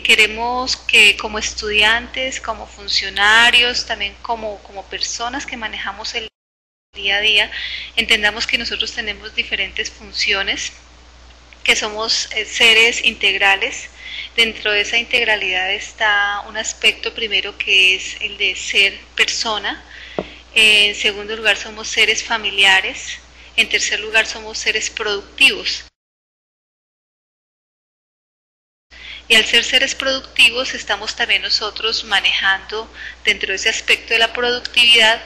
queremos que como estudiantes, como funcionarios, también como personas que manejamos el día a día, entendamos que nosotros tenemos diferentes funciones, que somos seres integrales. Dentro de esa integralidad está un aspecto primero que es el de ser persona. En segundo lugar somos seres familiares. En tercer lugar somos seres productivos. Y al ser seres productivos estamos también nosotros manejando dentro de ese aspecto de la productividad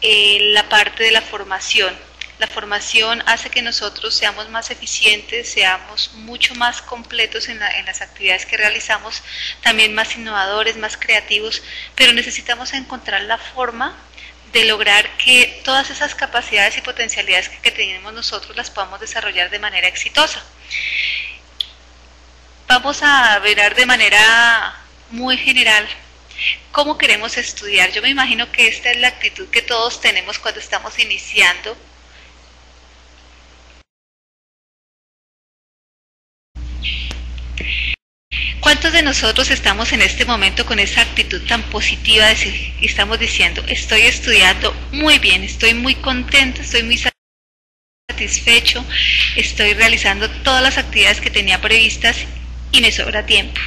la parte de la formación. La formación hace que nosotros seamos más eficientes, seamos mucho más completos en las actividades que realizamos, también más innovadores, más creativos, pero necesitamos encontrar la forma de lograr que todas esas capacidades y potencialidades que tenemos nosotros las podamos desarrollar de manera exitosa. Vamos a ver de manera muy general cómo queremos estudiar. Yo me imagino que esta es la actitud que todos tenemos cuando estamos iniciando. ¿Cuántos de nosotros estamos en este momento con esa actitud tan positiva y estamos diciendo, estoy estudiando muy bien, estoy muy contento, estoy muy satisfecho, estoy realizando todas las actividades que tenía previstas y me sobra tiempo?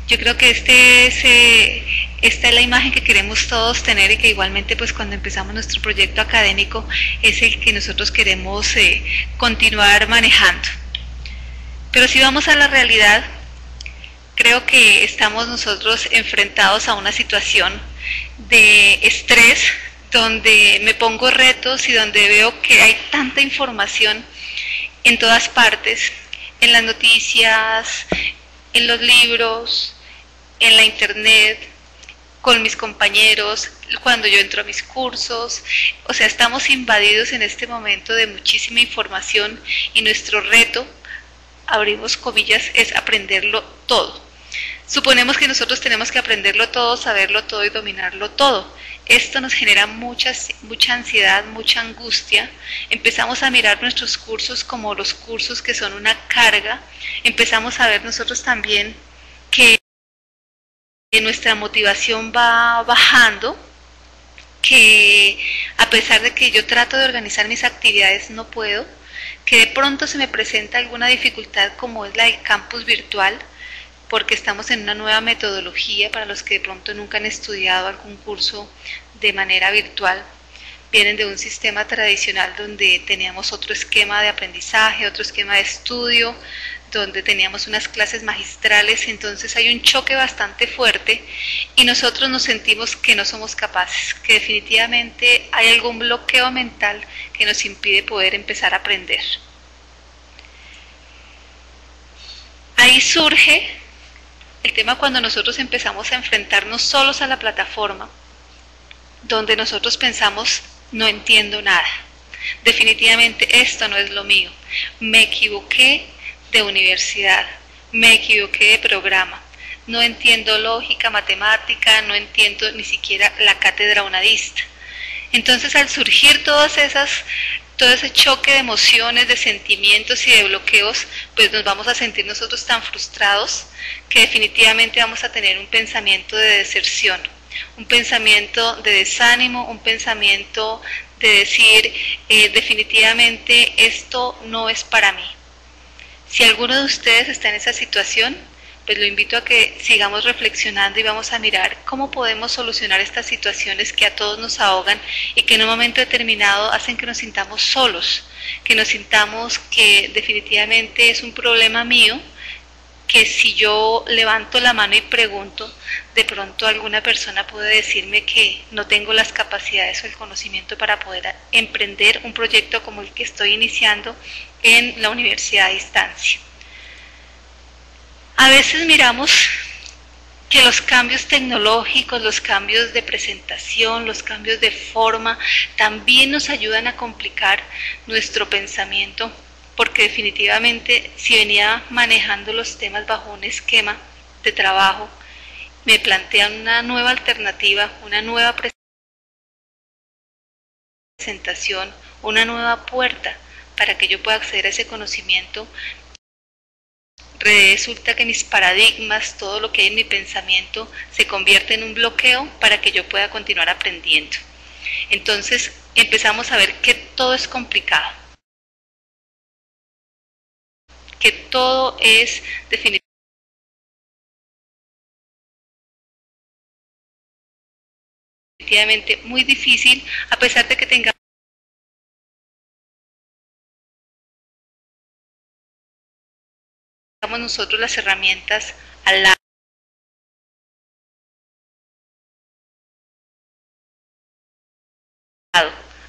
Yo creo que esta es la imagen que queremos todos tener y que igualmente pues cuando empezamos nuestro proyecto académico es el que nosotros queremos continuar manejando. Pero si vamos a la realidad, creo que estamos nosotros enfrentados a una situación de estrés donde me pongo retos y donde veo que hay tanta información en todas partes, en las noticias, en los libros, en la internet, con mis compañeros, cuando yo entro a mis cursos. O sea, estamos invadidos en este momento de muchísima información y nuestro reto, abrimos comillas, es aprenderlo todo. Suponemos que nosotros tenemos que aprenderlo todo, saberlo todo y dominarlo todo. Esto nos genera mucha ansiedad, mucha angustia. Empezamos a mirar nuestros cursos como los cursos que son una carga. Empezamos a ver nosotros también que nuestra motivación va bajando, que a pesar de que yo trato de organizar mis actividades no puedo, que de pronto se me presenta alguna dificultad como es la del campus virtual, porque estamos en una nueva metodología para los que de pronto nunca han estudiado algún curso de manera virtual. Vienen de un sistema tradicional donde teníamos otro esquema de aprendizaje, otro esquema de estudio, donde teníamos unas clases magistrales, entonces hay un choque bastante fuerte y nosotros nos sentimos que no somos capaces, que definitivamente hay algún bloqueo mental que nos impide poder empezar a aprender. Ahí surge el tema cuando nosotros empezamos a enfrentarnos solos a la plataforma, donde nosotros pensamos, no entiendo nada, definitivamente esto no es lo mío, me equivoqué de universidad, me equivoqué de programa, no entiendo lógica, matemática, no entiendo ni siquiera la cátedra unadista. Entonces al surgir todo ese choque de emociones, de sentimientos y de bloqueos, pues nos vamos a sentir nosotros tan frustrados que definitivamente vamos a tener un pensamiento de deserción, un pensamiento de desánimo, un pensamiento de decir definitivamente esto no es para mí. Si alguno de ustedes está en esa situación, pues lo invito a que sigamos reflexionando y vamos a mirar cómo podemos solucionar estas situaciones que a todos nos ahogan y que en un momento determinado hacen que nos sintamos solos, que nos sintamos que definitivamente es un problema mío, que si yo levanto la mano y pregunto, de pronto alguna persona puede decirme que no tengo las capacidades o el conocimiento para poder emprender un proyecto como el que estoy iniciando en la universidad a distancia. A veces miramos que los cambios tecnológicos, los cambios de presentación, los cambios de forma, también nos ayudan a complicar nuestro pensamiento, porque definitivamente si venía manejando los temas bajo un esquema de trabajo, me plantean una nueva alternativa, una nueva presentación, una nueva puerta para que yo pueda acceder a ese conocimiento, resulta que mis paradigmas, todo lo que hay en mi pensamiento, se convierte en un bloqueo para que yo pueda continuar aprendiendo. Entonces empezamos a ver que todo es complicado, que todo es definitivamente muy difícil, a pesar de que tengamos nosotros las herramientas al lado.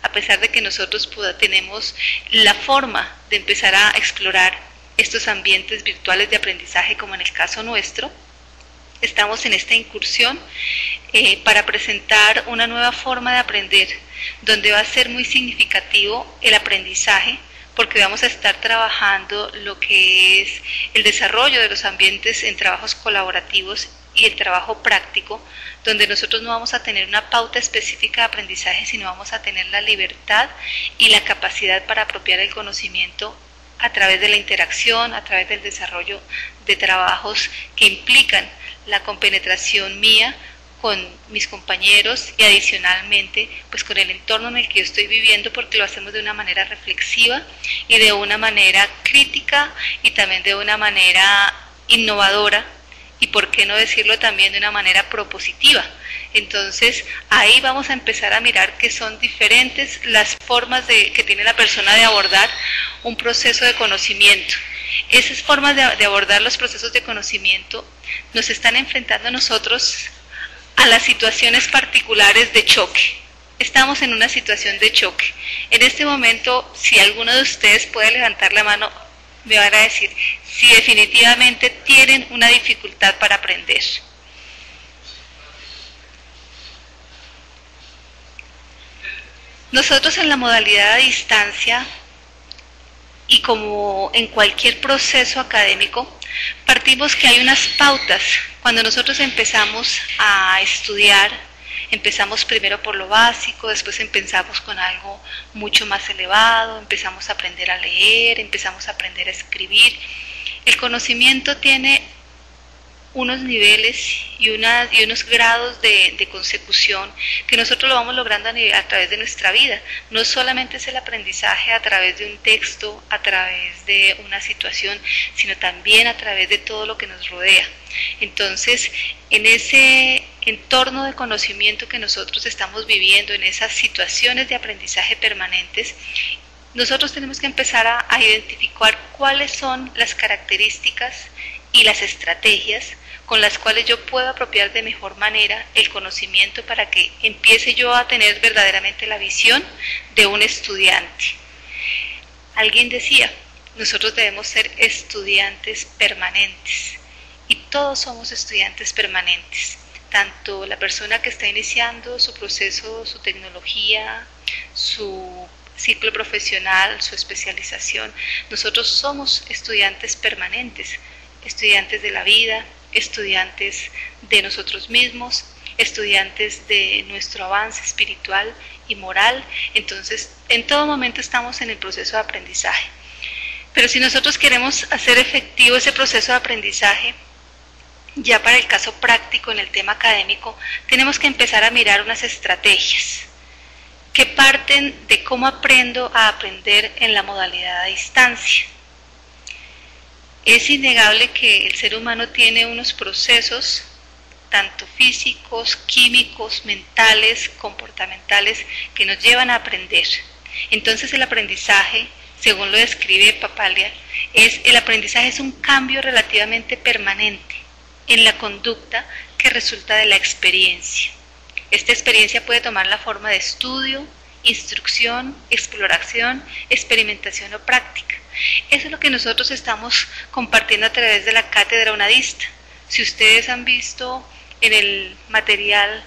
A pesar de que nosotros tenemos la forma de empezar a explorar estos ambientes virtuales de aprendizaje, como en el caso nuestro, estamos en esta incursión para presentar una nueva forma de aprender, donde va a ser muy significativo el aprendizaje, porque vamos a estar trabajando lo que es el desarrollo de los ambientes en trabajos colaborativos y el trabajo práctico, donde nosotros no vamos a tener una pauta específica de aprendizaje, sino vamos a tener la libertad y la capacidad para apropiar el conocimiento a través de la interacción, a través del desarrollo de trabajos que implican la compenetración mía con mis compañeros y adicionalmente pues con el entorno en el que yo estoy viviendo, porque lo hacemos de una manera reflexiva y de una manera crítica y también de una manera innovadora, y por qué no decirlo también de una manera propositiva. Entonces ahí vamos a empezar a mirar que son diferentes las formas que tiene la persona de abordar un proceso de conocimiento. Esas formas de abordar los procesos de conocimiento nos están enfrentando a nosotros a las situaciones particulares de choque. Estamos en una situación de choque. En este momento, si alguno de ustedes puede levantar la mano, me van a decir si definitivamente tienen una dificultad para aprender. Nosotros en la modalidad a distancia y como en cualquier proceso académico, partimos que hay unas pautas. Cuando nosotros empezamos a estudiar, empezamos primero por lo básico, después empezamos con algo mucho más elevado, empezamos a aprender a leer, empezamos a aprender a escribir. El conocimiento tiene unos niveles y unos grados de consecución que nosotros lo vamos logrando a través de nuestra vida. No solamente es el aprendizaje a través de un texto, a través de una situación, sino también a través de todo lo que nos rodea. Entonces, en ese entorno de conocimiento que nosotros estamos viviendo, en esas situaciones de aprendizaje permanentes, nosotros tenemos que empezar a identificar cuáles son las características y las estrategias con las cuales yo puedo apropiar de mejor manera el conocimiento para que empiece yo a tener verdaderamente la visión de un estudiante. Alguien decía, nosotros debemos ser estudiantes permanentes, y todos somos estudiantes permanentes, tanto la persona que está iniciando su proceso, su tecnología, su ciclo profesional, su especialización. Nosotros somos estudiantes permanentes, estudiantes de la vida, estudiantes de nosotros mismos, estudiantes de nuestro avance espiritual y moral. Entonces, en todo momento estamos en el proceso de aprendizaje. Pero si nosotros queremos hacer efectivo ese proceso de aprendizaje, ya para el caso práctico en el tema académico, tenemos que empezar a mirar unas estrategias que parten de cómo aprendo a aprender en la modalidad a distancia. Es innegable que el ser humano tiene unos procesos, tanto físicos, químicos, mentales, comportamentales, que nos llevan a aprender. Entonces el aprendizaje, según lo describe Papalia, el aprendizaje es un cambio relativamente permanente en la conducta que resulta de la experiencia. Esta experiencia puede tomar la forma de estudio, instrucción, exploración, experimentación o práctica. Eso es lo que nosotros estamos compartiendo a través de la cátedra unadista. Si ustedes han visto en el material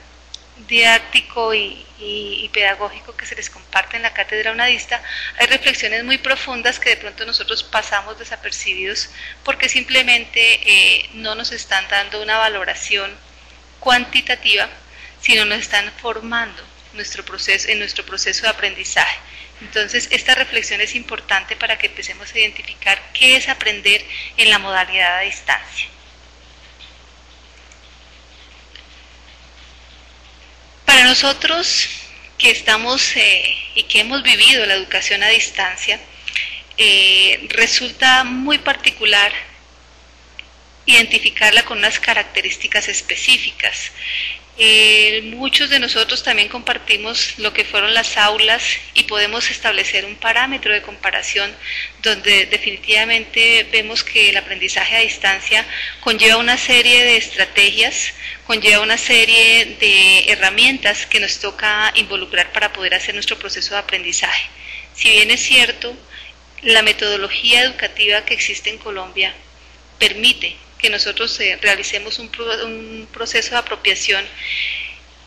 didáctico y pedagógico que se les comparte en la cátedra unadista, hay reflexiones muy profundas que de pronto nosotros pasamos desapercibidos porque simplemente no nos están dando una valoración cuantitativa, sino nos están formando en nuestro proceso de aprendizaje. Entonces, esta reflexión es importante para que empecemos a identificar qué es aprender en la modalidad a distancia. Para nosotros que estamos y que hemos vivido la educación a distancia, resulta muy particular identificarla con unas características específicas. Muchos de nosotros también compartimos lo que fueron las aulas y podemos establecer un parámetro de comparación donde definitivamente vemos que el aprendizaje a distancia conlleva una serie de estrategias, conlleva una serie de herramientas que nos toca involucrar para poder hacer nuestro proceso de aprendizaje. Si bien es cierto, la metodología educativa que existe en Colombia permite que nosotros realicemos un proceso de apropiación,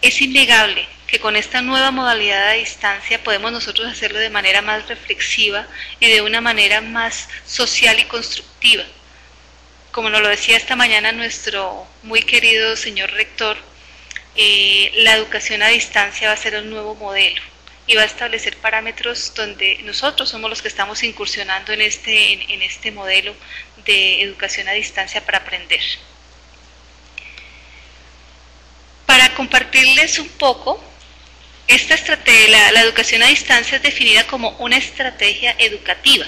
es innegable que con esta nueva modalidad a distancia podemos nosotros hacerlo de manera más reflexiva y de una manera más social y constructiva. Como nos lo decía esta mañana nuestro muy querido señor rector, la educación a distancia va a ser el nuevo modelo y va a establecer parámetros donde nosotros somos los que estamos incursionando en este modelo de educación a distancia para aprender. Para compartirles un poco, la educación a distancia es definida como una estrategia educativa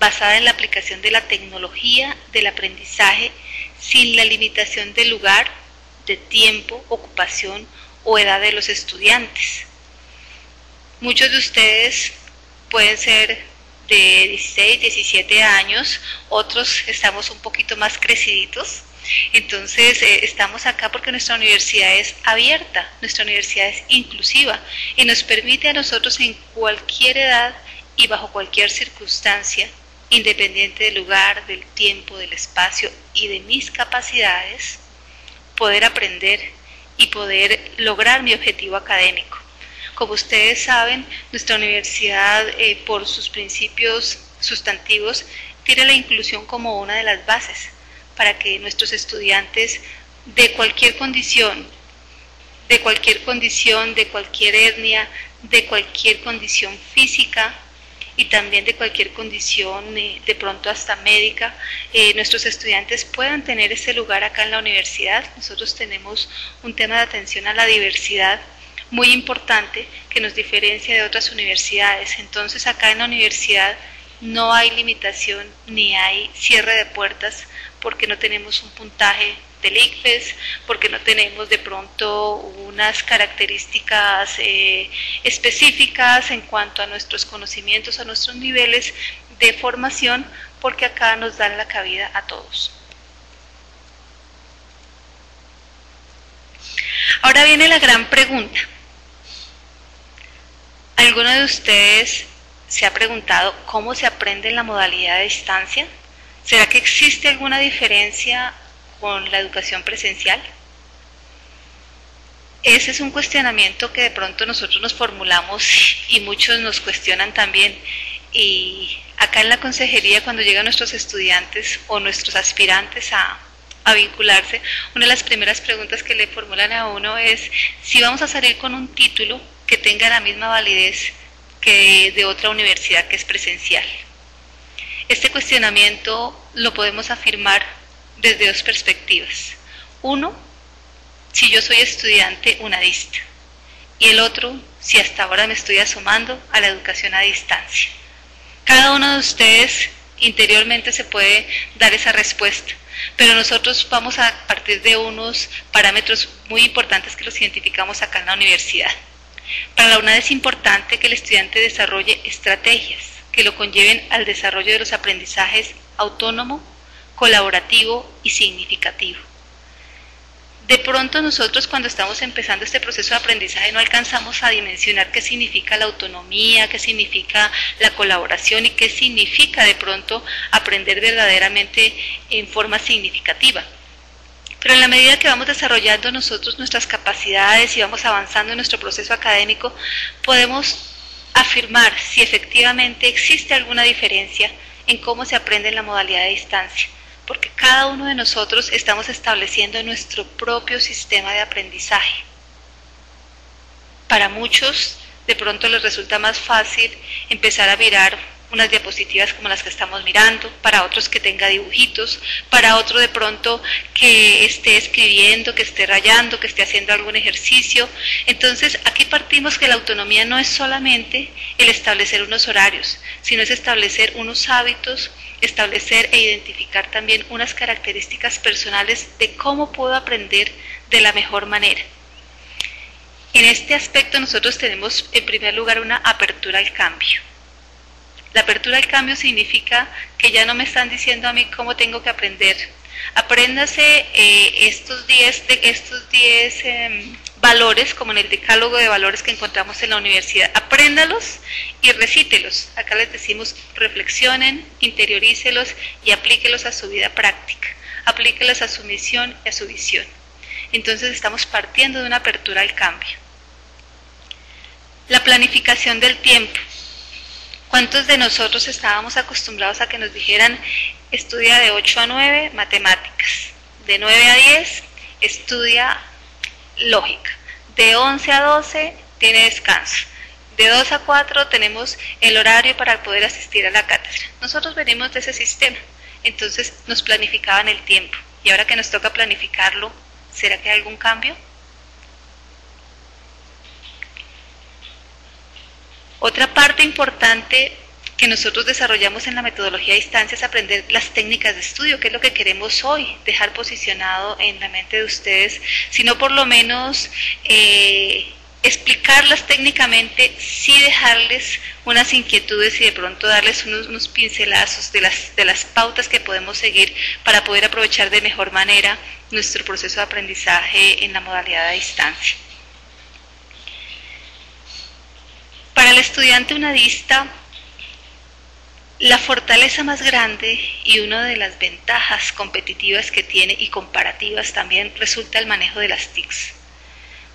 basada en la aplicación de la tecnología del aprendizaje sin la limitación de lugar, de tiempo, ocupación o edad de los estudiantes. Muchos de ustedes pueden ser de 16, 17 años, otros estamos un poquito más creciditos. Entonces estamos acá porque nuestra universidad es abierta, nuestra universidad es inclusiva y nos permite a nosotros en cualquier edad y bajo cualquier circunstancia, independiente del lugar, del tiempo, del espacio y de mis capacidades, poder aprender y poder lograr mi objetivo académico. Como ustedes saben, nuestra universidad, por sus principios sustantivos, tiene la inclusión como una de las bases para que nuestros estudiantes de cualquier condición, de cualquier etnia, de cualquier condición física y también de cualquier condición, de pronto hasta médica, nuestros estudiantes puedan tener ese lugar acá en la universidad. Nosotros tenemos un tema de atención a la diversidad muy importante que nos diferencia de otras universidades. Entonces acá en la universidad no hay limitación ni hay cierre de puertas porque no tenemos un puntaje del ICFES, porque no tenemos de pronto unas características específicas en cuanto a nuestros conocimientos, a nuestros niveles de formación, porque acá nos dan la cabida a todos. Ahora viene la gran pregunta. ¿Alguno de ustedes se ha preguntado cómo se aprende en la modalidad de distancia? ¿Será que existe alguna diferencia con la educación presencial? Ese es un cuestionamiento que de pronto nosotros nos formulamos y muchos nos cuestionan también. Y acá en la consejería, cuando llegan nuestros estudiantes o nuestros aspirantes a vincularse, una de las primeras preguntas que le formulan a uno es si vamos a salir con un título que tenga la misma validez que de otra universidad que es presencial. Este cuestionamiento lo podemos afirmar desde dos perspectivas. Uno, si yo soy estudiante unadista, y el otro, si hasta ahora me estoy asomando a la educación a distancia. Cada uno de ustedes interiormente se puede dar esa respuesta, pero nosotros vamos a partir de unos parámetros muy importantes que los identificamos acá en la universidad. Para la UNAD es importante que el estudiante desarrolle estrategias que lo conlleven al desarrollo de los aprendizajes autónomo, colaborativo y significativo. De pronto nosotros cuando estamos empezando este proceso de aprendizaje no alcanzamos a dimensionar qué significa la autonomía, qué significa la colaboración y qué significa de pronto aprender verdaderamente en forma significativa. Pero en la medida que vamos desarrollando nosotros nuestras capacidades y vamos avanzando en nuestro proceso académico, podemos afirmar si efectivamente existe alguna diferencia en cómo se aprende en la modalidad de distancia, porque cada uno de nosotros estamos estableciendo nuestro propio sistema de aprendizaje. Para muchos de pronto les resulta más fácil empezar a mirar unas diapositivas como las que estamos mirando, para otros que tenga dibujitos, para otro de pronto que esté escribiendo, que esté rayando, que esté haciendo algún ejercicio. Entonces aquí partimos que la autonomía no es solamente el establecer unos horarios, sino es establecer unos hábitos, establecer e identificar también unas características personales de cómo puedo aprender de la mejor manera. En este aspecto nosotros tenemos en primer lugar una apertura al cambio. La apertura al cambio significa que ya no me están diciendo a mí cómo tengo que aprender. Apréndase estos 10 valores, como en el decálogo de valores que encontramos en la universidad. Apréndalos y recítelos. Acá les decimos reflexionen, interiorícelos y aplíquelos a su vida práctica. Aplíquelos a su misión y a su visión. Entonces estamos partiendo de una apertura al cambio. La planificación del tiempo. ¿Cuántos de nosotros estábamos acostumbrados a que nos dijeran, estudia de 8 a 9 matemáticas, de 9 a 10 estudia lógica, de 11 a 12 tiene descanso, de 2 a 4 tenemos el horario para poder asistir a la cátedra? Nosotros venimos de ese sistema, entonces nos planificaban el tiempo, y ahora que nos toca planificarlo, ¿será que hay algún cambio? Otra parte importante que nosotros desarrollamos en la metodología a distancia es aprender las técnicas de estudio, que es lo que queremos hoy dejar posicionado en la mente de ustedes, sino por lo menos explicarlas técnicamente, sí dejarles unas inquietudes y de pronto darles unos pincelazos de las pautas que podemos seguir para poder aprovechar de mejor manera nuestro proceso de aprendizaje en la modalidad a distancia. Para el estudiante unadista, la fortaleza más grande y una de las ventajas competitivas que tiene y comparativas también resulta el manejo de las TICs.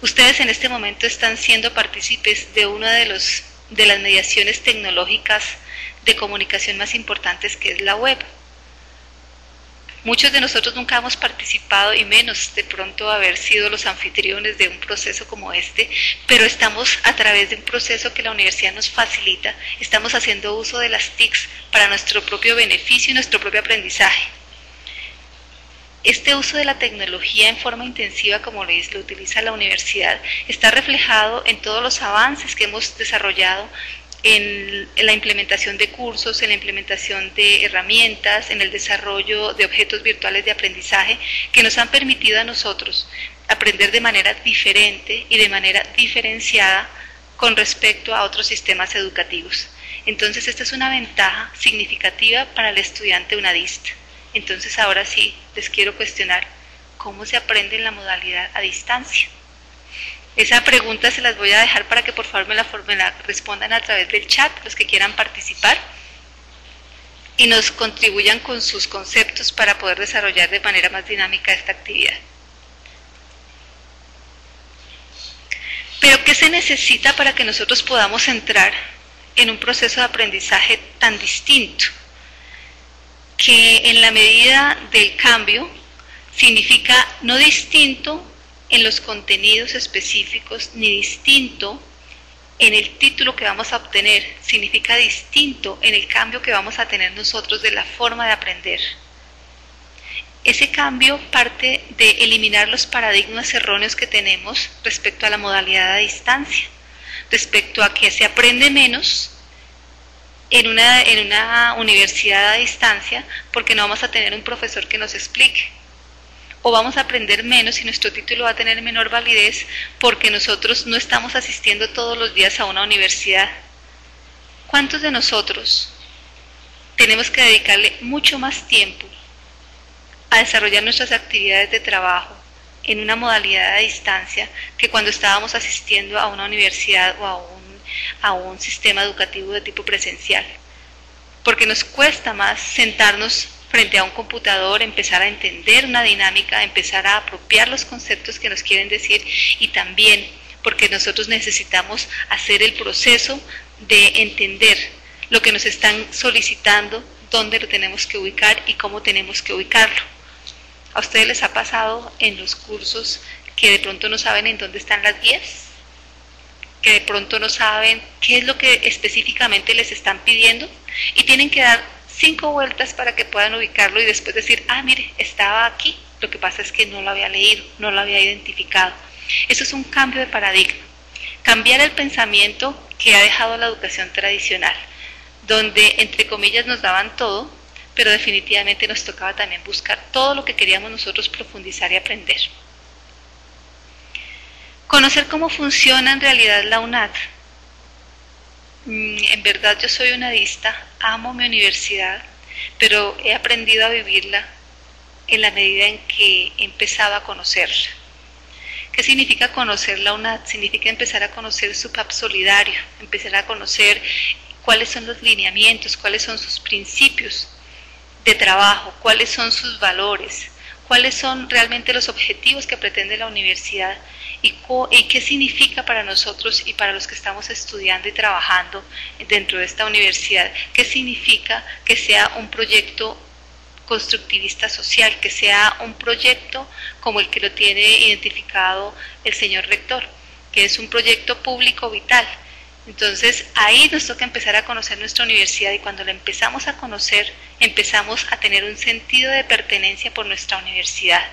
Ustedes en este momento están siendo partícipes de una de las mediaciones tecnológicas de comunicación más importantes, que es la web. Muchos de nosotros nunca hemos participado, y menos de pronto haber sido los anfitriones de un proceso como este, pero estamos a través de un proceso que la universidad nos facilita, estamos haciendo uso de las TICs para nuestro propio beneficio y nuestro propio aprendizaje. Este uso de la tecnología en forma intensiva, como lo utiliza la universidad, está reflejado en todos los avances que hemos desarrollado en la implementación de cursos, en la implementación de herramientas, en el desarrollo de objetos virtuales de aprendizaje que nos han permitido a nosotros aprender de manera diferente y de manera diferenciada con respecto a otros sistemas educativos. Entonces esta es una ventaja significativa para el estudiante unadista. Entonces ahora sí les quiero cuestionar, ¿cómo se aprende en la modalidad a distancia? Esa pregunta se las voy a dejar para que por favor me la respondan a través del chat, los que quieran participar, y nos contribuyan con sus conceptos para poder desarrollar de manera más dinámica esta actividad. Pero ¿qué se necesita para que nosotros podamos entrar en un proceso de aprendizaje tan distinto? Que en la medida del cambio significa no distinto en los contenidos específicos, ni distinto en el título que vamos a obtener, significa distinto en el cambio que vamos a tener nosotros de la forma de aprender. Ese cambio parte de eliminar los paradigmas erróneos que tenemos respecto a la modalidad a distancia, respecto a que se aprende menos en una universidad a distancia porque no vamos a tener un profesor que nos explique. O vamos a aprender menos y nuestro título va a tener menor validez porque nosotros no estamos asistiendo todos los días a una universidad. ¿Cuántos de nosotros tenemos que dedicarle mucho más tiempo a desarrollar nuestras actividades de trabajo en una modalidad a distancia que cuando estábamos asistiendo a una universidad o a un sistema educativo de tipo presencial? Porque nos cuesta más sentarnos frente a un computador, empezar a entender una dinámica, empezar a apropiar los conceptos que nos quieren decir, y también porque nosotros necesitamos hacer el proceso de entender lo que nos están solicitando, dónde lo tenemos que ubicar y cómo tenemos que ubicarlo. ¿A ustedes les ha pasado en los cursos que de pronto no saben en dónde están las guías? que de pronto no saben qué es lo que específicamente les están pidiendo y tienen que dar 5 vueltas para que puedan ubicarlo y después decir, ah, mire, estaba aquí, lo que pasa es que no lo había leído, no lo había identificado. Eso es un cambio de paradigma, cambiar el pensamiento que ha dejado la educación tradicional, donde entre comillas nos daban todo, pero definitivamente nos tocaba también buscar todo lo que queríamos nosotros profundizar y aprender. Conocer cómo funciona en realidad la UNAD. En verdad yo soy unadista, amo mi universidad, pero he aprendido a vivirla en la medida en que he empezado a conocerla. ¿Qué significa conocer la UNAD? Significa empezar a conocer su PAP solidario, empezar a conocer cuáles son los lineamientos, cuáles son sus principios de trabajo, cuáles son sus valores, cuáles son realmente los objetivos que pretende la universidad y qué significa para nosotros y para los que estamos estudiando y trabajando dentro de esta universidad, qué significa que sea un proyecto constructivista social, que sea un proyecto como el que lo tiene identificado el señor rector, que es un proyecto público vital. Entonces ahí nos toca empezar a conocer nuestra universidad y cuando la empezamos a conocer, empezamos a tener un sentido de pertenencia por nuestra universidad.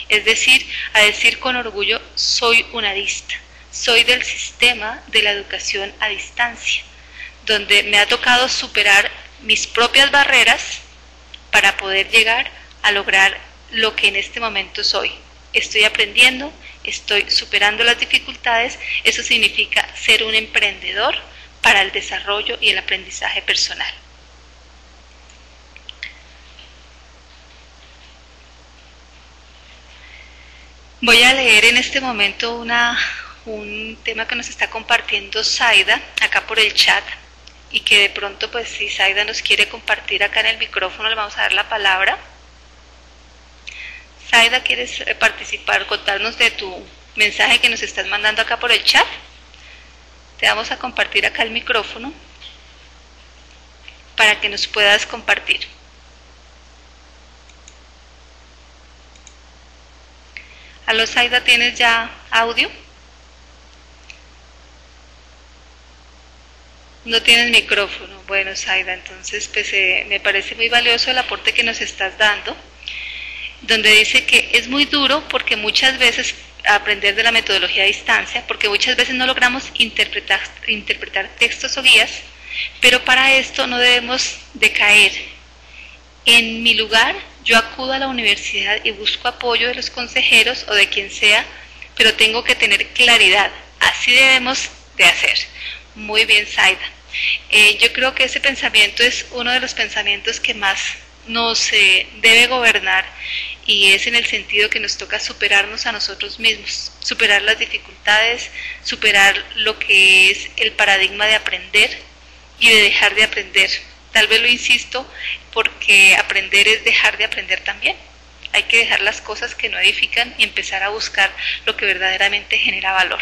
Es decir, a decir con orgullo, soy unadista, soy del sistema de la educación a distancia, donde me ha tocado superar mis propias barreras para poder llegar a lograr lo que en este momento soy. Estoy aprendiendo, estoy superando las dificultades, eso significa ser un emprendedor para el desarrollo y el aprendizaje personal. Voy a leer en este momento un tema que nos está compartiendo Zaida acá por el chat y que de pronto pues si Zaida nos quiere compartir acá en el micrófono le vamos a dar la palabra. Zaida, ¿quieres participar, contarnos de tu mensaje que nos estás mandando acá por el chat? Te vamos a compartir acá el micrófono para que nos puedas compartir. Aló, Zaida, ¿tienes ya audio? No tienes micrófono. Bueno, Zaida, entonces pues, me parece muy valioso el aporte que nos estás dando, donde dice que es muy duro porque muchas veces aprender de la metodología a distancia, porque muchas veces no logramos interpretar textos o guías, pero para esto no debemos decaer. En mi lugar, yo acudo a la universidad y busco apoyo de los consejeros o de quien sea, pero tengo que tener claridad. Así debemos de hacer. Muy bien, Zaida. Yo creo que ese pensamiento es uno de los pensamientos que más nos debe gobernar y es en el sentido que nos toca superarnos a nosotros mismos, superar las dificultades, superar lo que es el paradigma de aprender y de dejar de aprender. Tal vez lo insisto porque aprender es dejar de aprender también. Hay que dejar las cosas que no edifican y empezar a buscar lo que verdaderamente genera valor.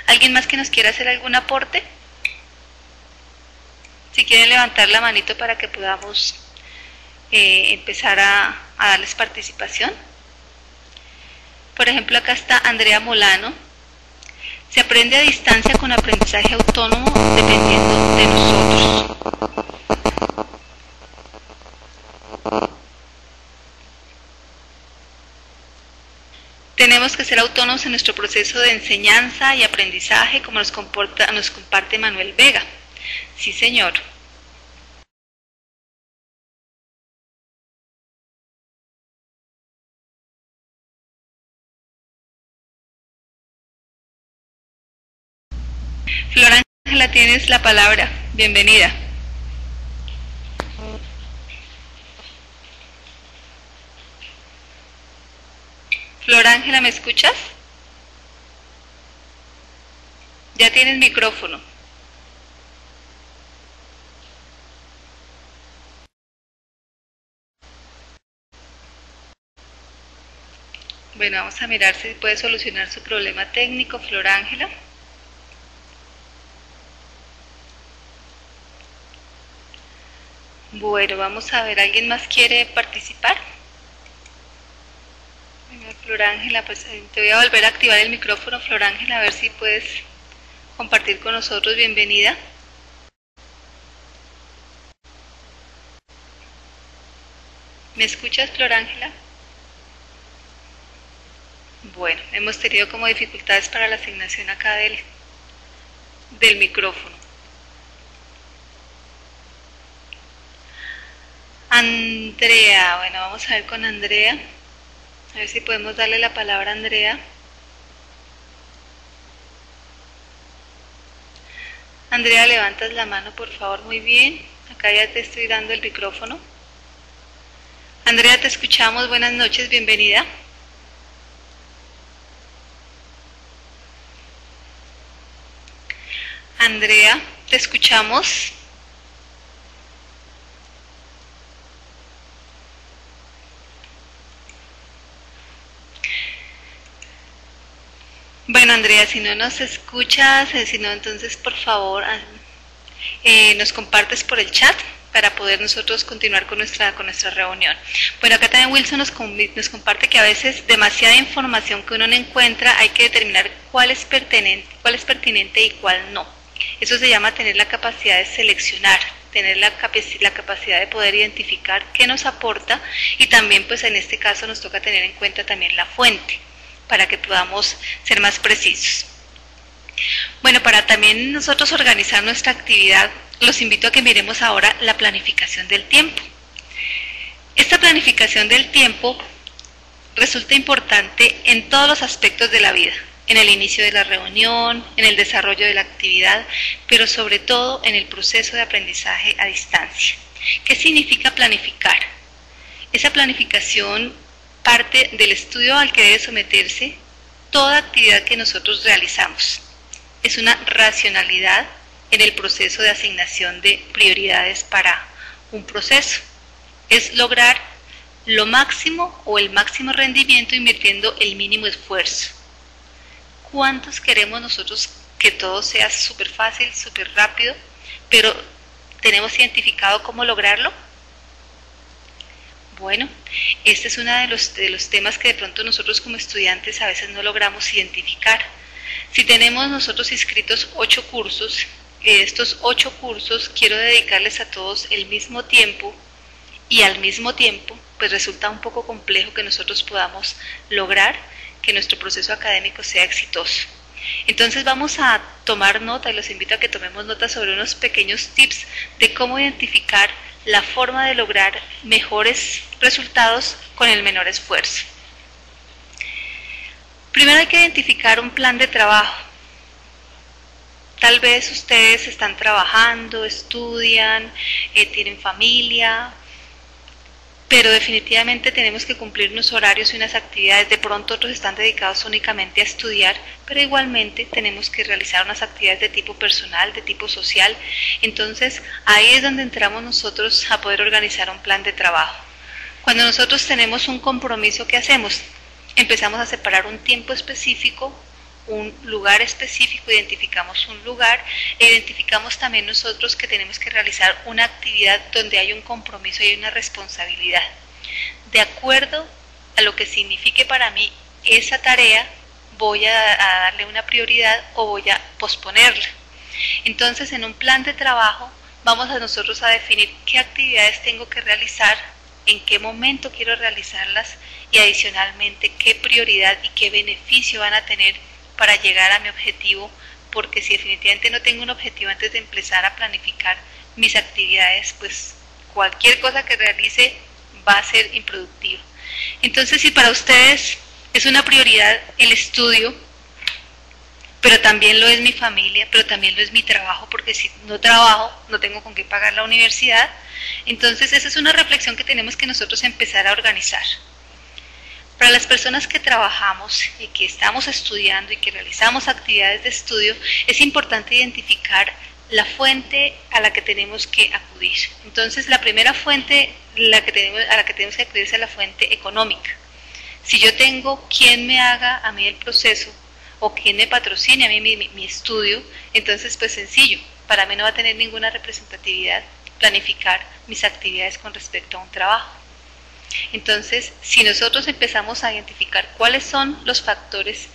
¿Alguien más que nos quiera hacer algún aporte? Si quieren levantar la manito para que podamos empezar a darles participación. Por ejemplo, acá está Andrea Molano. Se aprende a distancia con aprendizaje autónomo dependiendo de nosotros. Tenemos que ser autónomos en nuestro proceso de enseñanza y aprendizaje, como nos comparte Manuel Vega. Sí, señor. Flor Ángela, tienes la palabra. Bienvenida. Flor Ángela, ¿me escuchas? Ya tienes micrófono. Bueno, vamos a mirar si puede solucionar su problema técnico, Flor Ángela. Bueno, vamos a ver, ¿alguien más quiere participar? Venga, Flor Ángela, pues te voy a volver a activar el micrófono, Flor Ángela, a ver si puedes compartir con nosotros, bienvenida. ¿Me escuchas, Flor Ángela? Bueno, hemos tenido como dificultades para la asignación acá del micrófono. Andrea, bueno, vamos a ver con Andrea. A ver si podemos darle la palabra a Andrea. Andrea, levantas la mano, por favor, muy bien. Acá ya te estoy dando el micrófono. Andrea, te escuchamos, buenas noches, bienvenida. Andrea, te escuchamos. Bueno, Andrea, si no nos escuchas, si no, entonces por favor nos compartes por el chat para poder nosotros continuar con nuestra reunión. Bueno, acá también Wilson nos comparte que a veces demasiada información que uno no encuentra, hay que determinar cuál es pertinente y cuál no. Eso se llama tener la capacidad de seleccionar, tener la capacidad de poder identificar qué nos aporta, y también pues en este caso nos toca tener en cuenta también la fuente para que podamos ser más precisos. Bueno, para también nosotros organizar nuestra actividad, los invito a que miremos ahora la planificación del tiempo. Esta planificación del tiempo resulta importante en todos los aspectos de la vida, en el inicio de la reunión, en el desarrollo de la actividad, pero sobre todo en el proceso de aprendizaje a distancia. ¿Qué significa planificar? Esa planificación parte del estudio al que debe someterse toda actividad que nosotros realizamos. Es una racionalidad en el proceso de asignación de prioridades para un proceso. Es lograr lo máximo o el máximo rendimiento invirtiendo el mínimo esfuerzo. ¿Cuántos queremos nosotros que todo sea súper fácil, súper rápido, pero tenemos identificado cómo lograrlo? Bueno, este es uno de los temas que de pronto nosotros como estudiantes a veces no logramos identificar. Si tenemos nosotros inscritos 8 cursos, estos 8 cursos quiero dedicarles a todos el mismo tiempo, y al mismo tiempo pues resulta un poco complejo que nosotros podamos lograr que nuestro proceso académico sea exitoso. Entonces vamos a tomar nota, y los invito a que tomemos nota sobre unos pequeños tips de cómo identificar la forma de lograr mejores resultados con el menor esfuerzo. Primero hay que identificar un plan de trabajo. Tal vez ustedes están trabajando, estudian, tienen familia, pero definitivamente tenemos que cumplir unos horarios y unas actividades. De pronto otros están dedicados únicamente a estudiar, pero igualmente tenemos que realizar unas actividades de tipo personal, de tipo social. Entonces ahí es donde entramos nosotros a poder organizar un plan de trabajo. Cuando nosotros tenemos un compromiso, ¿qué hacemos? Empezamos a separar un tiempo específico, un lugar específico, identificamos un lugar e identificamos también nosotros que tenemos que realizar una actividad donde hay un compromiso y una responsabilidad. De acuerdo a lo que signifique para mí esa tarea, voy a darle una prioridad o voy a posponerla. Entonces, en un plan de trabajo vamos a nosotros a definir qué actividades tengo que realizar, en qué momento quiero realizarlas, y adicionalmente qué prioridad y qué beneficio van a tener para llegar a mi objetivo, porque si definitivamente no tengo un objetivo antes de empezar a planificar mis actividades, pues cualquier cosa que realice va a ser improductiva. Entonces, si para ustedes es una prioridad el estudio, pero también lo es mi familia, pero también lo es mi trabajo, porque si no trabajo no tengo con qué pagar la universidad, entonces esa es una reflexión que tenemos que nosotros empezar a organizar. Para las personas que trabajamos y que estamos estudiando y que realizamos actividades de estudio, es importante identificar la fuente a la que tenemos que acudir. Entonces, la primera fuente a la que tenemos que acudir es a la fuente económica. Si yo tengo quien me haga a mí el proceso o quien me patrocine a mí mi estudio, entonces pues sencillo, para mí no va a tener ninguna representatividad planificar mis actividades con respecto a un trabajo. Entonces, si nosotros empezamos a identificar cuáles son los factores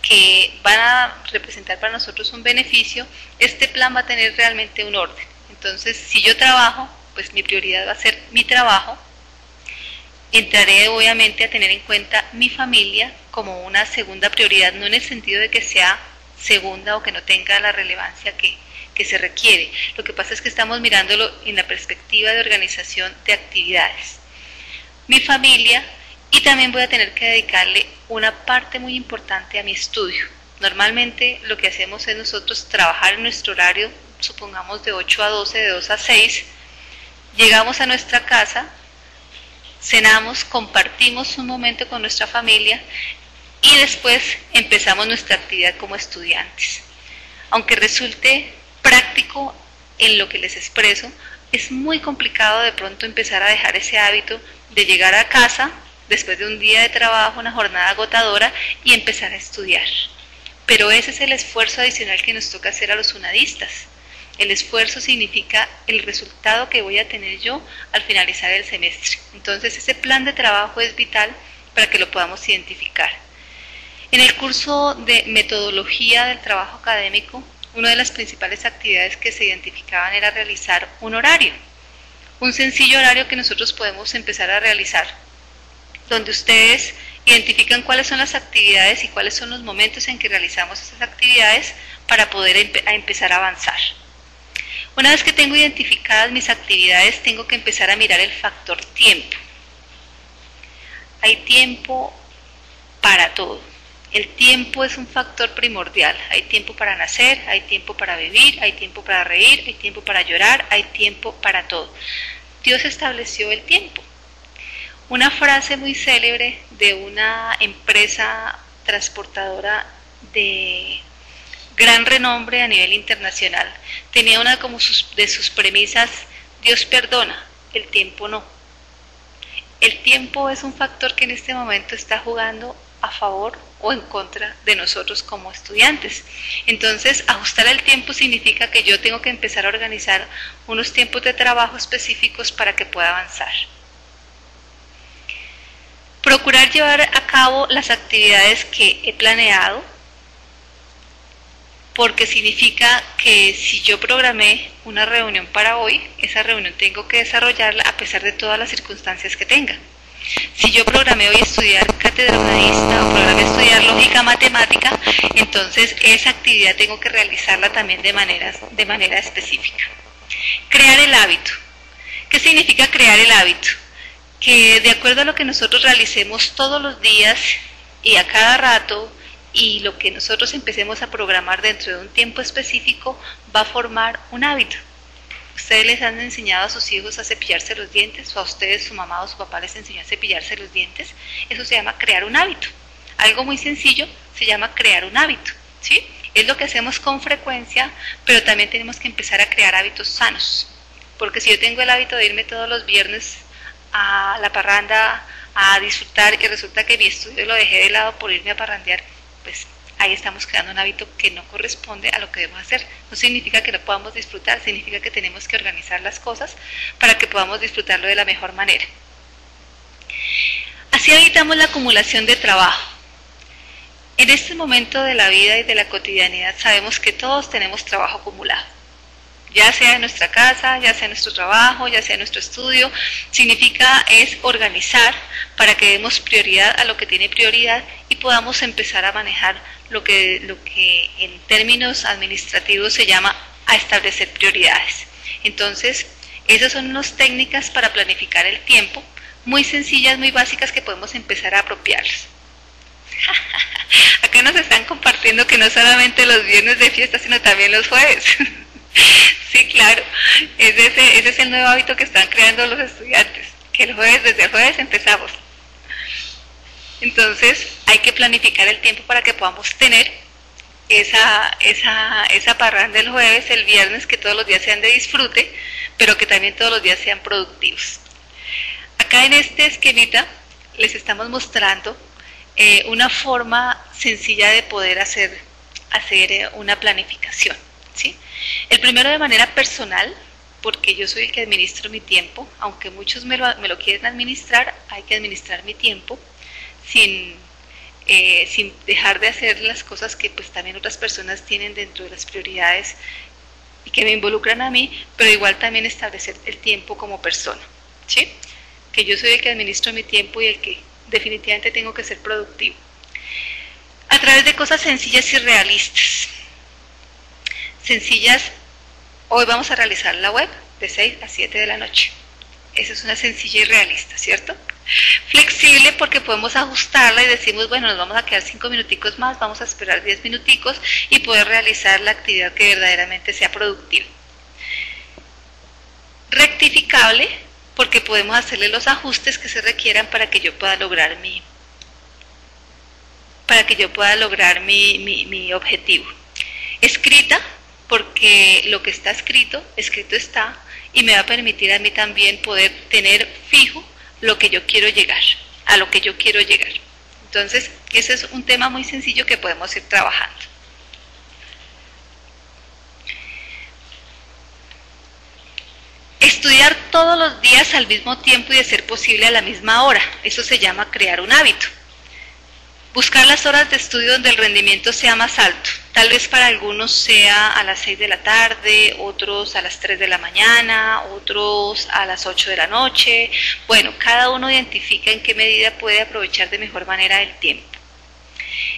que van a representar para nosotros un beneficio, este plan va a tener realmente un orden. Entonces, si yo trabajo, pues mi prioridad va a ser mi trabajo. Entraré obviamente a tener en cuenta mi familia como una segunda prioridad, no en el sentido de que sea segunda o que no tenga la relevancia que se requiere. Lo que pasa es que estamos mirándolo en la perspectiva de organización de actividades. Mi familia, y también voy a tener que dedicarle una parte muy importante a mi estudio. Normalmente lo que hacemos es nosotros trabajar en nuestro horario, supongamos de 8 a 12, de 2 a 6, llegamos a nuestra casa, cenamos, compartimos un momento con nuestra familia y después empezamos nuestra actividad como estudiantes. Aunque resulte práctico en lo que les expreso, es muy complicado de pronto empezar a dejar ese hábito de llegar a casa después de un día de trabajo, una jornada agotadora, y empezar a estudiar. Pero ese es el esfuerzo adicional que nos toca hacer a los unadistas. El esfuerzo significa el resultado que voy a tener yo al finalizar el semestre. Entonces ese plan de trabajo es vital para que lo podamos identificar. En el curso de metodología del trabajo académico, una de las principales actividades que se identificaban era realizar un horario, un sencillo horario que nosotros podemos empezar a realizar, donde ustedes identifican cuáles son las actividades y cuáles son los momentos en que realizamos esas actividades para poder empezar a avanzar. Una vez que tengo identificadas mis actividades, tengo que empezar a mirar el factor tiempo. Hay tiempo para todo. El tiempo es un factor primordial. Hay tiempo para nacer, hay tiempo para vivir, hay tiempo para reír, hay tiempo para llorar, hay tiempo para todo. Dios estableció el tiempo. Una frase muy célebre de una empresa transportadora de gran renombre a nivel internacional tenía una como de sus premisas: Dios perdona, el tiempo no. El tiempo es un factor que en este momento está jugando a favor o en contra de nosotros como estudiantes. Entonces, ajustar el tiempo significa que yo tengo que empezar a organizar unos tiempos de trabajo específicos para que pueda avanzar. Procurar llevar a cabo las actividades que he planeado, porque significa que si yo programé una reunión para hoy, esa reunión tengo que desarrollarla a pesar de todas las circunstancias que tenga. Si yo programé hoy estudiar cátedra unadista o programé estudiar lógica matemática, entonces esa actividad tengo que realizarla también de manera específica. Crear el hábito. ¿Qué significa crear el hábito? Que de acuerdo a lo que nosotros realicemos todos los días y a cada rato, y lo que nosotros empecemos a programar dentro de un tiempo específico, va a formar un hábito. ¿Ustedes les han enseñado a sus hijos a cepillarse los dientes? ¿O a ustedes, su mamá o su papá les enseñó a cepillarse los dientes? Eso se llama crear un hábito. Algo muy sencillo se llama crear un hábito, ¿sí? Es lo que hacemos con frecuencia, pero también tenemos que empezar a crear hábitos sanos. Porque si yo tengo el hábito de irme todos los viernes a la parranda a disfrutar y resulta que mi estudio lo dejé de lado por irme a parrandear, pues ahí estamos creando un hábito que no corresponde a lo que debemos hacer. No significa que no podamos disfrutar, significa que tenemos que organizar las cosas para que podamos disfrutarlo de la mejor manera. Así evitamos la acumulación de trabajo. En este momento de la vida y de la cotidianidad sabemos que todos tenemos trabajo acumulado. Ya sea en nuestra casa, ya sea en nuestro trabajo, ya sea en nuestro estudio, significa es organizar para que demos prioridad a lo que tiene prioridad y podamos empezar a manejar lo que en términos administrativos se llama a establecer prioridades. Entonces, esas son unas técnicas para planificar el tiempo, muy sencillas, muy básicas, que podemos empezar a apropiarlas. Acá nos están compartiendo que no solamente los viernes de fiesta, sino también los jueves. Sí, claro, ese es el nuevo hábito que están creando los estudiantes, que desde el jueves empezamos. Entonces hay que planificar el tiempo para que podamos tener esa parranda el jueves, el viernes, que todos los días sean de disfrute, pero que también todos los días sean productivos. Acá en este esquemita les estamos mostrando una forma sencilla de poder hacer una planificación, ¿sí? El primero de manera personal, porque yo soy el que administro mi tiempo, aunque muchos me lo quieren administrar, hay que administrar mi tiempo sin sin dejar de hacer las cosas que pues también otras personas tienen dentro de las prioridades y que me involucran a mí, pero igual también establecer el tiempo como persona, ¿sí? Que yo soy el que administro mi tiempo y el que definitivamente tengo que ser productivo. A través de cosas sencillas y realistas. Sencillas, hoy vamos a realizar la web de 6 a 7 de la noche. Esa es una sencilla y realista, ¿cierto? Flexible porque podemos ajustarla y decimos, bueno, nos vamos a quedar 5 minuticos más, vamos a esperar 10 minuticos y poder realizar la actividad que verdaderamente sea productiva. Rectificable porque podemos hacerle los ajustes que se requieran para que yo pueda lograr mi objetivo. Escrita porque lo que está escrito está y me va a permitir a mí también poder tener fijo lo que yo quiero llegar, a lo que yo quiero llegar. Entonces, ese es un tema muy sencillo que podemos ir trabajando. Estudiar todos los días al mismo tiempo y de ser posible a la misma hora. Eso se llama crear un hábito. Buscar las horas de estudio donde el rendimiento sea más alto. Tal vez para algunos sea a las 6 de la tarde, otros a las 3 de la mañana, otros a las 8 de la noche. Bueno, cada uno identifica en qué medida puede aprovechar de mejor manera el tiempo.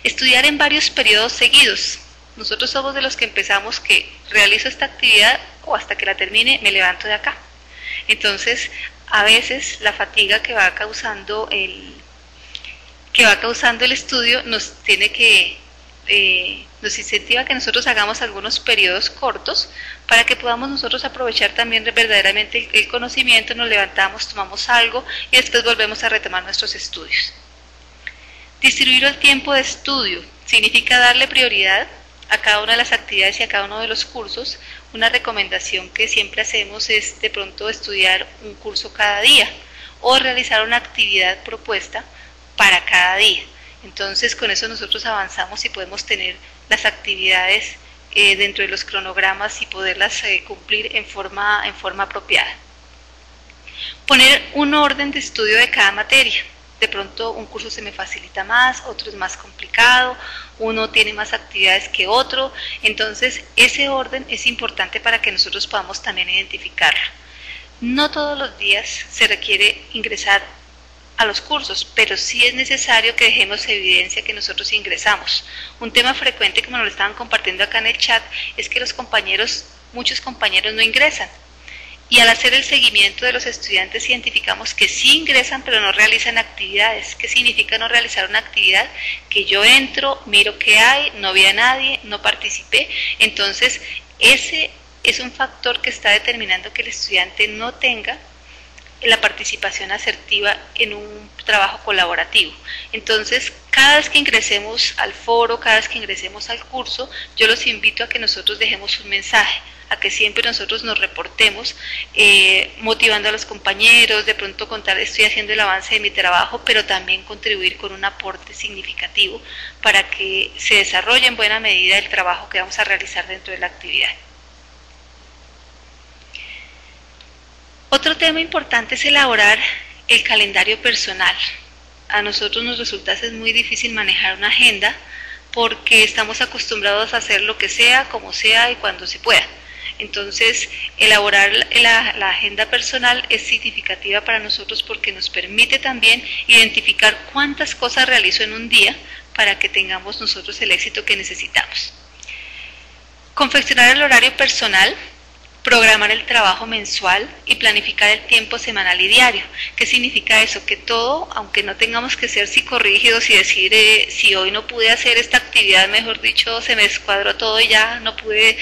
Estudiar en varios periodos seguidos. Nosotros somos de los que empezamos que realizo esta actividad o hasta que la termine me levanto de acá. Entonces, a veces la fatiga que va causando el estudio nos incentiva a que nosotros hagamos algunos periodos cortos para que podamos nosotros aprovechar también verdaderamente el conocimiento, nos levantamos, tomamos algo y después volvemos a retomar nuestros estudios. Distribuir el tiempo de estudio significa darle prioridad a cada una de las actividades y a cada uno de los cursos. Una recomendación que siempre hacemos es de pronto estudiar un curso cada día o realizar una actividad propuesta para cada día. Entonces con eso nosotros avanzamos y podemos tener las actividades dentro de los cronogramas y poderlas cumplir en forma apropiada. Poner un orden de estudio de cada materia. De pronto un curso se me facilita más, otro es más complicado, uno tiene más actividades que otro, entonces ese orden es importante para que nosotros podamos también identificarlo. No todos los días se requiere ingresar a los cursos, pero sí es necesario que dejemos evidencia que nosotros ingresamos. Un tema frecuente, como nos lo estaban compartiendo acá en el chat, es que muchos compañeros no ingresan. Y al hacer el seguimiento de los estudiantes identificamos que sí ingresan pero no realizan actividades. ¿Qué significa no realizar una actividad? Que yo entro, miro qué hay, no vi a nadie, no participé. Entonces ese es un factor que está determinando que el estudiante no tenga la participación asertiva en un trabajo colaborativo. Entonces, cada vez que ingresemos al foro, cada vez que ingresemos al curso, yo los invito a que nosotros dejemos un mensaje, a que siempre nosotros nos reportemos, motivando a los compañeros, de pronto contar, estoy haciendo el avance de mi trabajo, pero también contribuir con un aporte significativo para que se desarrolle en buena medida el trabajo que vamos a realizar dentro de la actividad. Otro tema importante es elaborar el calendario personal. A nosotros nos resulta muy difícil manejar una agenda porque estamos acostumbrados a hacer lo que sea, como sea y cuando se pueda. Entonces, elaborar la agenda personal es significativa para nosotros porque nos permite también identificar cuántas cosas realizo en un día para que tengamos nosotros el éxito que necesitamos. Confeccionar el horario personal, programar el trabajo mensual y planificar el tiempo semanal y diario. ¿Qué significa eso? Que todo, aunque no tengamos que ser psicorrígidos y decir si hoy no pude hacer esta actividad, mejor dicho, se me descuadró todo y ya no pude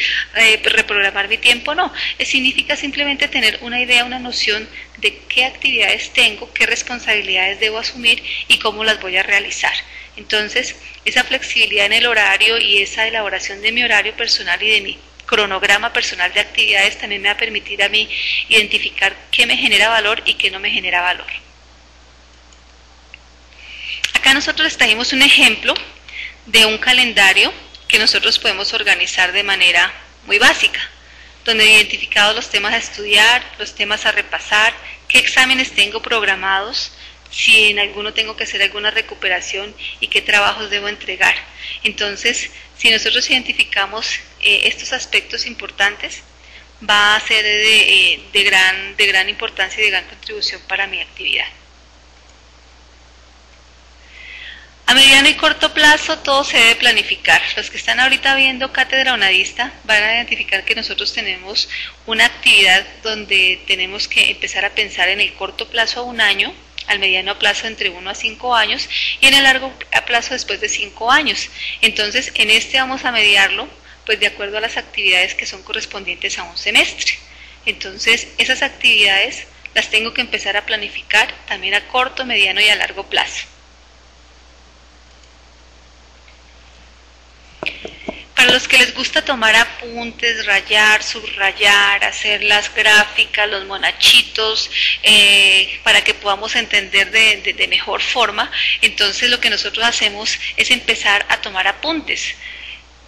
reprogramar mi tiempo, no. Significa simplemente tener una idea, una noción de qué actividades tengo, qué responsabilidades debo asumir y cómo las voy a realizar. Entonces, esa flexibilidad en el horario y esa elaboración de mi horario personal y de mi cronograma personal de actividades también me va a permitir a mí identificar qué me genera valor y qué no me genera valor. Acá nosotros les trajimos un ejemplo de un calendario que nosotros podemos organizar de manera muy básica, donde identificados los temas a estudiar, los temas a repasar, qué exámenes tengo programados, si en alguno tengo que hacer alguna recuperación y qué trabajos debo entregar. Entonces, si nosotros identificamos estos aspectos importantes, va a ser de gran importancia y de gran contribución para mi actividad. A mediano y corto plazo todo se debe planificar. Los que están ahorita viendo Cátedra Onadista van a identificar que nosotros tenemos una actividad donde tenemos que empezar a pensar en el corto plazo a 1 año, al mediano plazo entre 1 a 5 años y en el largo plazo después de 5 años. Entonces, en este vamos a mediarlo pues de acuerdo a las actividades que son correspondientes a un semestre. Entonces, esas actividades las tengo que empezar a planificar también a corto, mediano y a largo plazo. Para los que les gusta tomar apuntes, rayar, subrayar, hacer las gráficas, los monachitos, para que podamos entender de mejor forma, entonces lo que nosotros hacemos es empezar a tomar apuntes.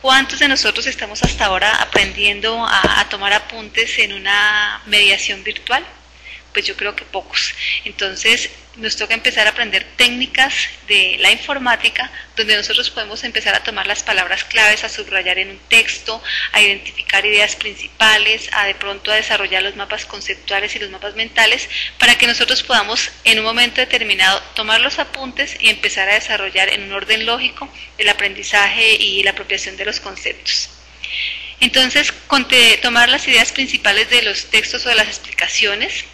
¿Cuántos de nosotros estamos hasta ahora aprendiendo a tomar apuntes en una mediación virtual? Pues yo creo que pocos. Entonces nos toca empezar a aprender técnicas de la informática donde nosotros podemos empezar a tomar las palabras claves, a subrayar en un texto, a identificar ideas principales, a de pronto a desarrollar los mapas conceptuales y los mapas mentales para que nosotros podamos en un momento determinado tomar los apuntes y empezar a desarrollar en un orden lógico el aprendizaje y la apropiación de los conceptos. Entonces, tomar las ideas principales de los textos o de las explicaciones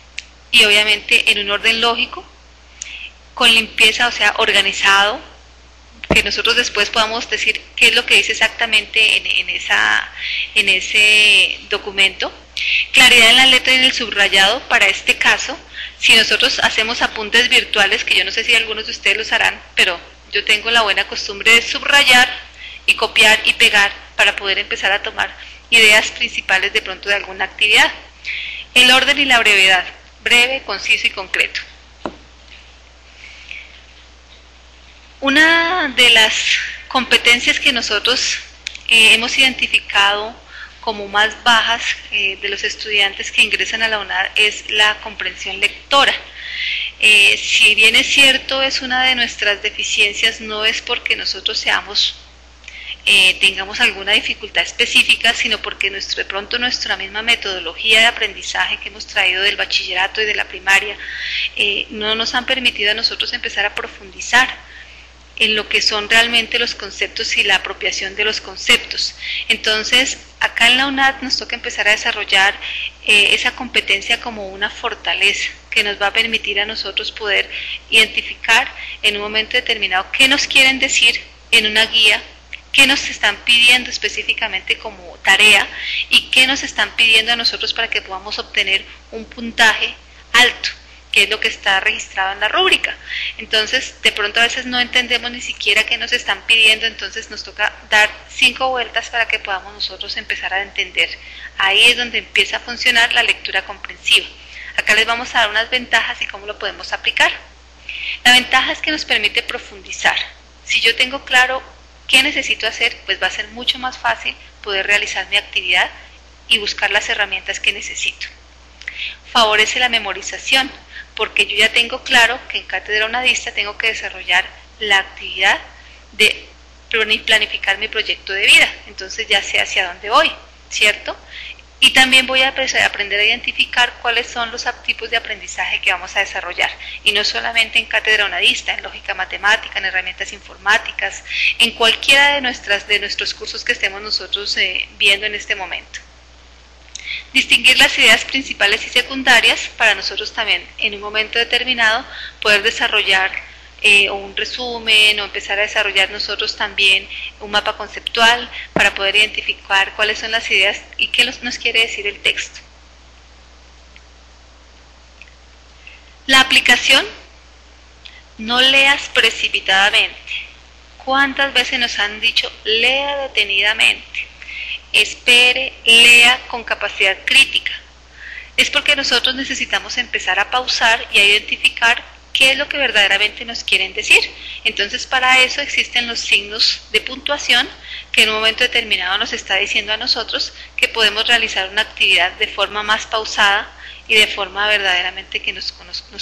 y obviamente en un orden lógico, con limpieza, o sea, organizado, que nosotros después podamos decir qué es lo que dice exactamente en ese documento. Claridad en la letra y en el subrayado. Para este caso, si nosotros hacemos apuntes virtuales, que yo no sé si algunos de ustedes los harán, pero yo tengo la buena costumbre de subrayar y copiar y pegar para poder empezar a tomar ideas principales de pronto de alguna actividad. El orden y la brevedad. Breve, conciso y concreto. Una de las competencias que nosotros hemos identificado como más bajas de los estudiantes que ingresan a la UNAD es la comprensión lectora. Si bien es cierto, es una de nuestras deficiencias, no es porque nosotros tengamos alguna dificultad específica, sino porque de pronto nuestra misma metodología de aprendizaje que hemos traído del bachillerato y de la primaria no nos han permitido a nosotros empezar a profundizar en lo que son realmente los conceptos y la apropiación de los conceptos. Entonces, acá en la UNAD nos toca empezar a desarrollar esa competencia como una fortaleza que nos va a permitir a nosotros poder identificar en un momento determinado qué nos quieren decir en una guía, qué nos están pidiendo específicamente como tarea y qué nos están pidiendo a nosotros para que podamos obtener un puntaje alto, que es lo que está registrado en la rúbrica. Entonces, de pronto a veces no entendemos ni siquiera qué nos están pidiendo, entonces nos toca dar 5 vueltas para que podamos nosotros empezar a entender. Ahí es donde empieza a funcionar la lectura comprensiva. Acá les vamos a dar unas ventajas y cómo lo podemos aplicar. La ventaja es que nos permite profundizar. Si yo tengo claro qué necesito hacer, pues va a ser mucho más fácil poder realizar mi actividad y buscar las herramientas que necesito. Favorece la memorización, porque yo ya tengo claro que en Cátedra Onadista tengo que desarrollar la actividad de planificar mi proyecto de vida, entonces ya sé hacia dónde voy, ¿cierto? Y también voy a aprender a identificar cuáles son los tipos de aprendizaje que vamos a desarrollar, y no solamente en Cátedra Onadista, en lógica matemática, en herramientas informáticas, en cualquiera de nuestros cursos que estemos nosotros viendo en este momento. Distinguir las ideas principales y secundarias para nosotros también en un momento determinado poder desarrollar un resumen o empezar a desarrollar nosotros también un mapa conceptual para poder identificar cuáles son las ideas y qué nos quiere decir el texto. La aplicación, no leas precipitadamente. ¿Cuántas veces nos han dicho lea detenidamente? Espere, lea con capacidad crítica. Es porque nosotros necesitamos empezar a pausar y a identificar qué es lo que verdaderamente nos quieren decir. Entonces, para eso existen los signos de puntuación que en un momento determinado nos está diciendo a nosotros que podemos realizar una actividad de forma más pausada y de forma verdaderamente que nos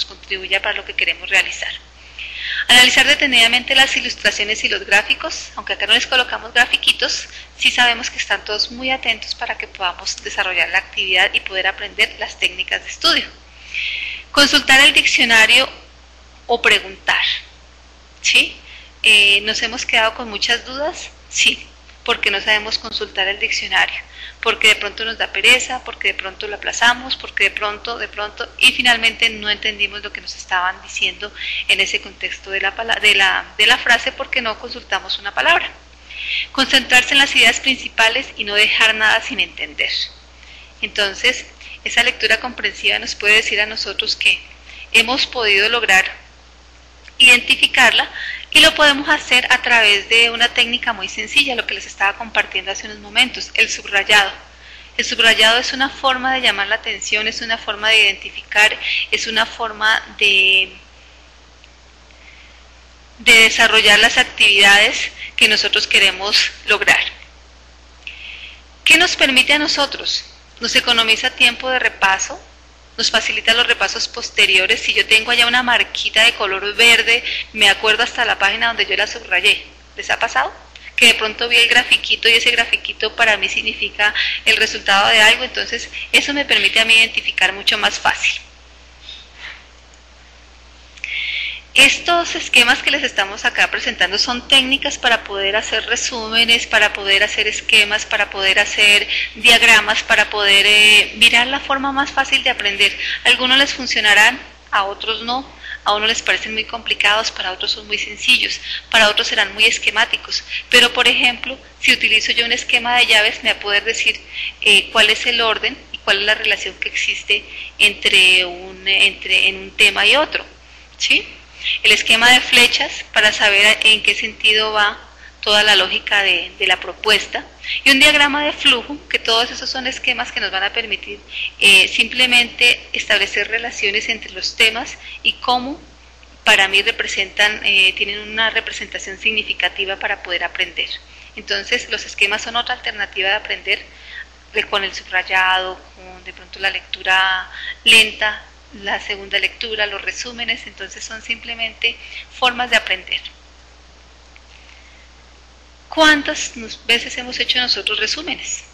contribuya para lo que queremos realizar. Analizar detenidamente las ilustraciones y los gráficos, aunque acá no les colocamos grafiquitos, sí sabemos que están todos muy atentos para que podamos desarrollar la actividad y poder aprender las técnicas de estudio. Consultar el diccionario o preguntar, ¿sí? ¿Nos hemos quedado con muchas dudas? Sí, porque no sabemos consultar el diccionario, porque de pronto nos da pereza, porque de pronto lo aplazamos, porque de pronto, y finalmente no entendimos lo que nos estaban diciendo en ese contexto de la frase porque no consultamos una palabra. Concentrarse en las ideas principales y no dejar nada sin entender. Entonces, esa lectura comprensiva nos puede decir a nosotros que hemos podido lograr identificarla y lo podemos hacer a través de una técnica muy sencilla, lo que les estaba compartiendo hace unos momentos, el subrayado. El subrayado es una forma de llamar la atención, es una forma de identificar, es una forma de desarrollar las actividades que nosotros queremos lograr. ¿Qué nos permite a nosotros? Nos economiza tiempo de repaso, nos facilita los repasos posteriores. Si yo tengo allá una marquita de color verde, me acuerdo hasta la página donde yo la subrayé. ¿Les ha pasado? Que de pronto vi el grafiquito y ese grafiquito para mí significa el resultado de algo, entonces eso me permite a mí identificar mucho más fácil. Estos esquemas que les estamos acá presentando son técnicas para poder hacer resúmenes, para poder hacer esquemas, para poder hacer diagramas, para poder mirar la forma más fácil de aprender. A algunos les funcionarán, a otros no. A unos les parecen muy complicados, para otros son muy sencillos, para otros serán muy esquemáticos. Pero, por ejemplo, si utilizo yo un esquema de llaves, me va a poder decir cuál es el orden y cuál es la relación que existe en un tema y otro, ¿sí? El esquema de flechas para saber en qué sentido va toda la lógica de la propuesta, y un diagrama de flujo, que todos esos son esquemas que nos van a permitir simplemente establecer relaciones entre los temas y cómo para mí tienen una representación significativa para poder aprender. Entonces los esquemas son otra alternativa de aprender, con el subrayado, con de pronto la lectura lenta, la segunda lectura, los resúmenes. Entonces son simplemente formas de aprender. ¿Cuántas veces hemos hecho nosotros resúmenes?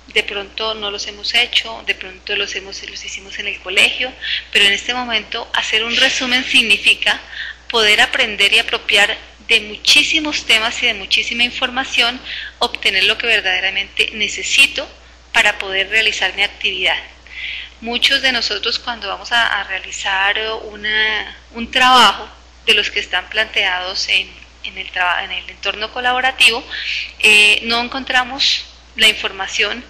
De pronto no los hemos hecho, de pronto los hicimos en el colegio, pero en este momento hacer un resumen significa poder aprender y apropiar de muchísimos temas y de muchísima información, obtener lo que verdaderamente necesito para poder realizar mi actividad. Muchos de nosotros, cuando vamos a realizar un trabajo de los que están planteados en el entorno colaborativo, no encontramos la información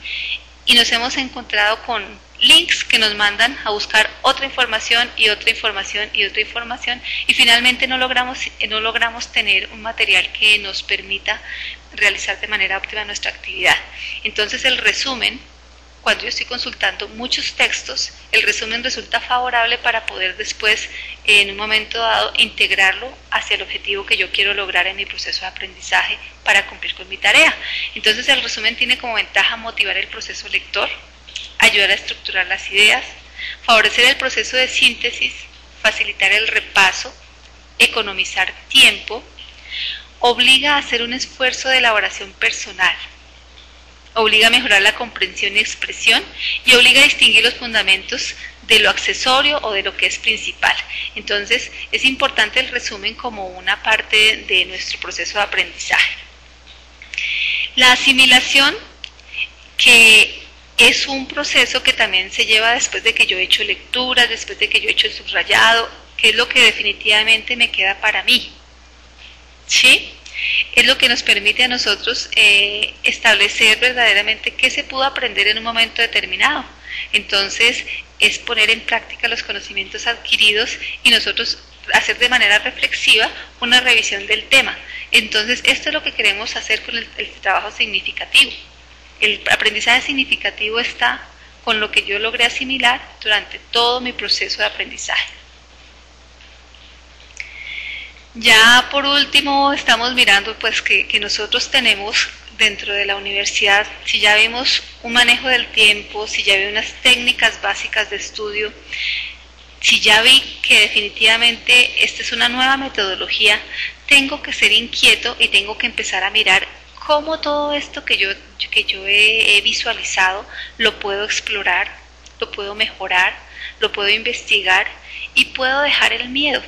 y nos hemos encontrado con links que nos mandan a buscar otra información y otra información y otra información, y finalmente no logramos tener un material que nos permita realizar de manera óptima nuestra actividad. Entonces el resumen, cuando yo estoy consultando muchos textos, el resumen resulta favorable para poder después, en un momento dado, integrarlo hacia el objetivo que yo quiero lograr en mi proceso de aprendizaje para cumplir con mi tarea. Entonces el resumen tiene como ventaja motivar el proceso lector, ayudar a estructurar las ideas, favorecer el proceso de síntesis, facilitar el repaso, economizar tiempo, obliga a hacer un esfuerzo de elaboración personal, obliga a mejorar la comprensión y expresión, y obliga a distinguir los fundamentos de lo accesorio o de lo que es principal. Entonces es importante el resumen como una parte de nuestro proceso de aprendizaje. La asimilación, que es un proceso que también se lleva después de que yo he hecho lecturas, después de que yo he hecho el subrayado, que es lo que definitivamente me queda para mí, ¿sí? Es lo que nos permite a nosotros establecer verdaderamente qué se pudo aprender en un momento determinado. Entonces es poner en práctica los conocimientos adquiridos y nosotros hacer de manera reflexiva una revisión del tema. Entonces esto es lo que queremos hacer con el trabajo significativo. El aprendizaje significativo está con lo que yo logré asimilar durante todo mi proceso de aprendizaje. Ya por último estamos mirando pues que nosotros tenemos dentro de la universidad, si ya vimos un manejo del tiempo, si ya vi unas técnicas básicas de estudio, si ya vi que definitivamente esta es una nueva metodología, tengo que ser inquieto y tengo que empezar a mirar cómo todo esto que yo he visualizado lo puedo explorar, lo puedo mejorar, lo puedo investigar y puedo dejar el miedo.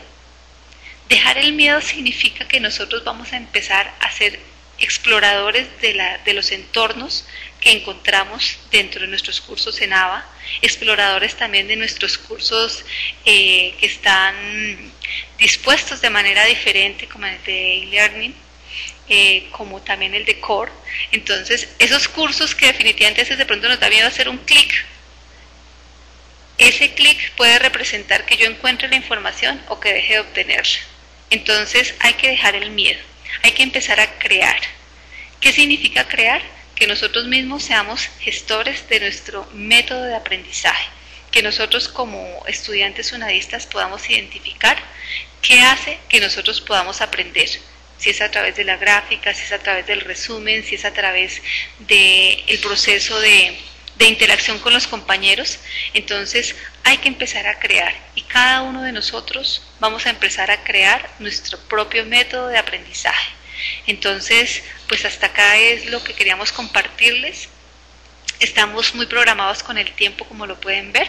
Dejar el miedo significa que nosotros vamos a empezar a ser exploradores de los entornos que encontramos dentro de nuestros cursos en ABA, exploradores también de nuestros cursos que están dispuestos de manera diferente, como el de e-learning, como también el de core. Entonces, esos cursos que definitivamente a veces de pronto nos da miedo hacer un clic, ese clic puede representar que yo encuentre la información o que deje de obtenerla. Entonces hay que dejar el miedo, hay que empezar a crear. ¿Qué significa crear? Que nosotros mismos seamos gestores de nuestro método de aprendizaje, que nosotros como estudiantes unadistas podamos identificar qué hace que nosotros podamos aprender, si es a través de la gráfica, si es a través del resumen, si es a través del proceso de interacción con los compañeros. Entonces hay que empezar a crear y cada uno de nosotros vamos a empezar a crear nuestro propio método de aprendizaje. Entonces, pues hasta acá es lo que queríamos compartirles. Estamos muy programados con el tiempo, como lo pueden ver.